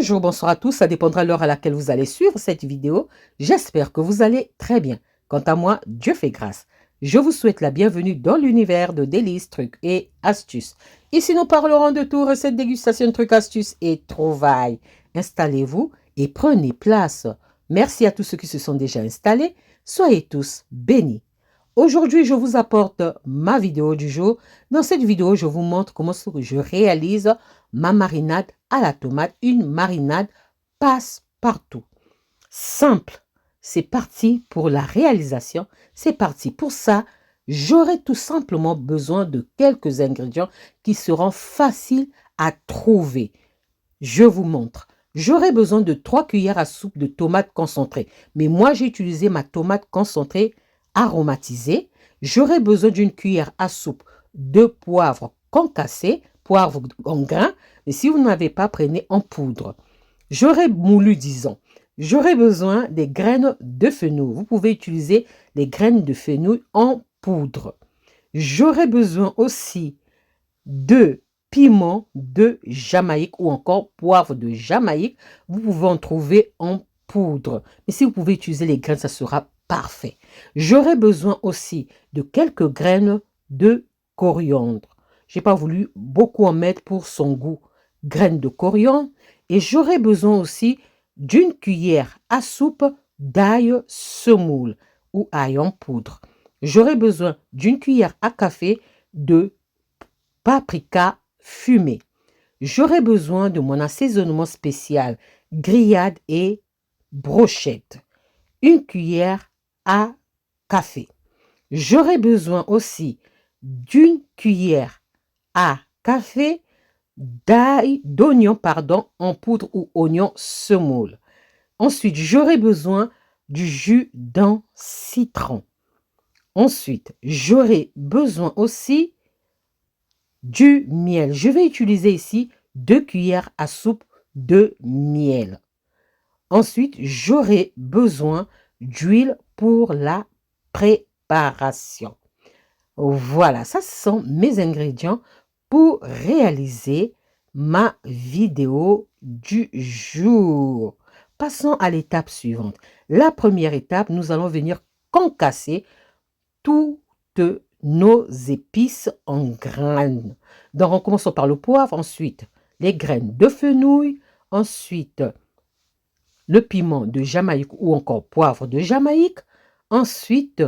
Bonjour, bonsoir à tous, ça dépendra de l'heure à laquelle vous allez suivre cette vidéo. J'espère que vous allez très bien. Quant à moi, Dieu fait grâce. Je vous souhaite la bienvenue dans l'univers de délices, trucs et astuces. Ici, nous parlerons de tout, recettes, dégustation, trucs, astuces et trouvailles. Installez-vous et prenez place. Merci à tous ceux qui se sont déjà installés. Soyez tous bénis. Aujourd'hui, je vous apporte ma vidéo du jour. Dans cette vidéo, je vous montre comment je réalise ma marinade à la tomate, une marinade passe-partout. Simple, c'est parti pour la réalisation, c'est parti pour ça. J'aurai tout simplement besoin de quelques ingrédients qui seront faciles à trouver. Je vous montre. J'aurai besoin de 3 cuillères à soupe de tomates concentrées. Mais moi, j'ai utilisé ma tomate concentrée aromatisée. J'aurai besoin d'une cuillère à soupe de poivre concassé, poivre en grains. Mais si vous n'avez pas, prenez en poudre. J'aurai moulu, disons. J'aurai besoin des graines de fenouil. Vous pouvez utiliser les graines de fenouil en poudre. J'aurai besoin aussi de piment de Jamaïque ou encore poivre de Jamaïque. Vous pouvez en trouver en poudre. Mais si vous pouvez utiliser les graines, ça sera parfait. J'aurai besoin aussi de quelques graines de coriandre. Je n'ai pas voulu beaucoup en mettre pour son goût. Graines de coriandre. Et j'aurai besoin aussi d'une cuillère à soupe d'ail semoule ou ail en poudre. J'aurai besoin d'une cuillère à café de paprika fumé. J'aurai besoin de mon assaisonnement spécial, grillade et brochette. Une cuillère à café. J'aurai besoin aussi d'une cuillère à café d'oignon en poudre ou oignon semoule. Ensuite, j'aurai besoin du jus d'un citron. Ensuite, j'aurai besoin aussi du miel. Je vais utiliser ici 2 cuillères à soupe de miel. Ensuite, j'aurai besoin d'huile pour la préparation. Voilà, ça ce sont mes ingrédients pour réaliser ma vidéo du jour. Passons à l'étape suivante. La première étape, nous allons venir concasser toutes nos épices en graines. Donc, on commence par le poivre, ensuite les graines de fenouil, ensuite le piment de Jamaïque ou encore poivre de Jamaïque, ensuite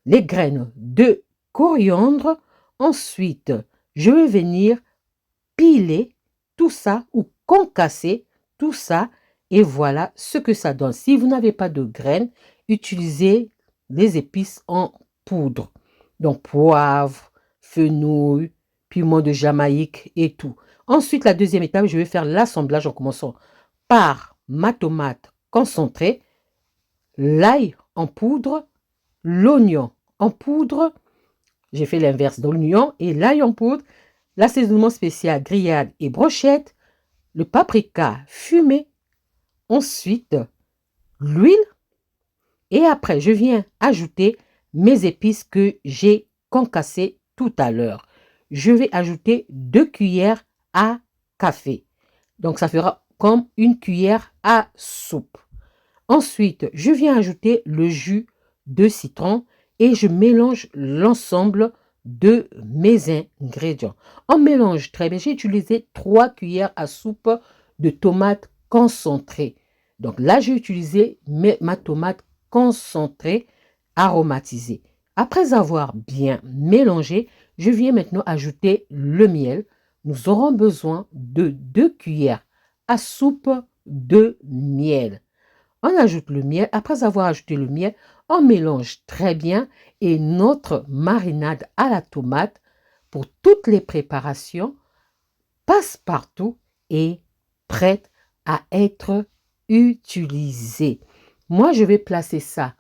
les graines de coriandre, ensuite je vais venir piler tout ça ou concasser tout ça et voilà ce que ça donne. Si vous n'avez pas de graines, utilisez les épices en poudre. Donc poivre, fenouil, piment de Jamaïque et tout. Ensuite, la deuxième étape, je vais faire l'assemblage en commençant par ma tomate concentrée, l'ail en poudre, l'oignon en poudre. J'ai fait l'inverse de l'oignon et l'ail en poudre, l'assaisonnement spécial grillade et brochette, le paprika fumé, ensuite l'huile et après je viens ajouter mes épices que j'ai concassées tout à l'heure. Je vais ajouter 2 cuillères à café. Donc ça fera comme une cuillère à soupe. Ensuite, je viens ajouter le jus de citron et je mélange l'ensemble de mes ingrédients. On mélange très bien. J'ai utilisé 3 cuillères à soupe de tomates concentrées. Donc là, j'ai utilisé ma tomate concentrée aromatisée. Après avoir bien mélangé, je viens maintenant ajouter le miel. Nous aurons besoin de 2 cuillères à soupe de miel. On ajoute le miel. Après avoir ajouté le miel, on mélange très bien et notre marinade à la tomate pour toutes les préparations passe partout et prête à être utilisée. Moi, je vais placer ça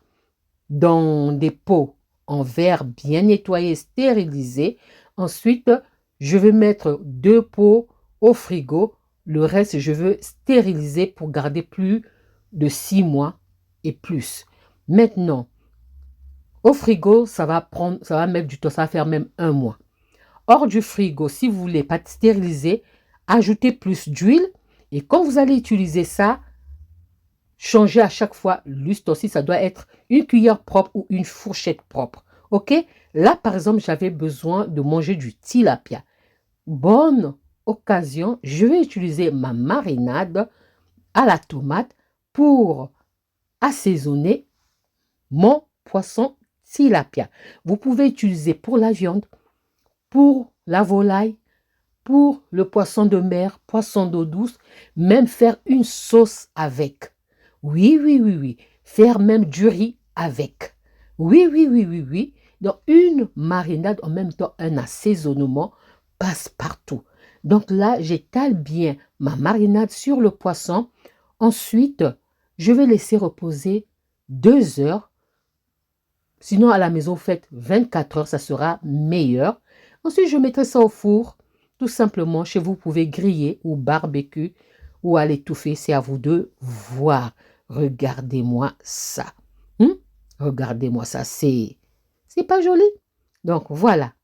dans des pots en verre bien nettoyés, stérilisés. Ensuite, je vais mettre 2 pots au frigo. Le reste, je veux stériliser pour garder plus de 6 mois et plus. Maintenant, au frigo, ça va mettre du temps, ça va faire même 1 mois. Hors du frigo, si vous voulez pas stériliser, ajoutez plus d'huile Et quand vous allez utiliser ça, changez à chaque fois l'ustre aussi. Ça doit être une cuillère propre ou une fourchette propre. OK? Là, par exemple, j'avais besoin de manger du tilapia. Bonne occasion, je vais utiliser ma marinade à la tomate pour assaisonner mon poisson tilapia. Vous pouvez utiliser pour la viande, pour la volaille, pour le poisson de mer, poisson d'eau douce, même faire une sauce avec. Oui, oui, oui, oui. Faire même du riz avec. Oui, oui, oui, oui, oui. Donc, une marinade, en même temps, un assaisonnement passe partout. Donc là, j'étale bien ma marinade sur le poisson. Ensuite, je vais laisser reposer 2 heures. Sinon, à la maison, faites 24 heures, ça sera meilleur. Ensuite, je mettrai ça au four. Tout simplement, chez vous, vous pouvez griller ou barbecue ou à l'étouffer. C'est à vous de voir. Regardez-moi ça. Regardez-moi ça. C'est pas joli. Donc, voilà.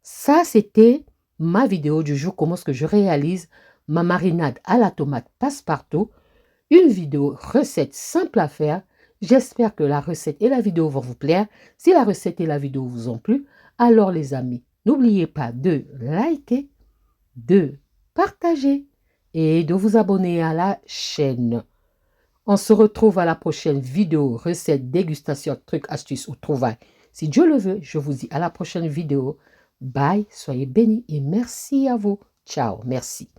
Ça, c'était ma vidéo du jour. Comment est-ce que je réalise ma marinade à la tomate passe-partout. Une vidéo recette simple à faire. J'espère que la recette et la vidéo vont vous plaire. Si la recette et la vidéo vous ont plu, alors les amis, n'oubliez pas de liker, de partager et de vous abonner à la chaîne. On se retrouve à la prochaine vidéo, recette, dégustation, trucs, astuces ou trouvailles. Si Dieu le veut, je vous dis à la prochaine vidéo. Bye, soyez bénis et merci à vous. Ciao, merci.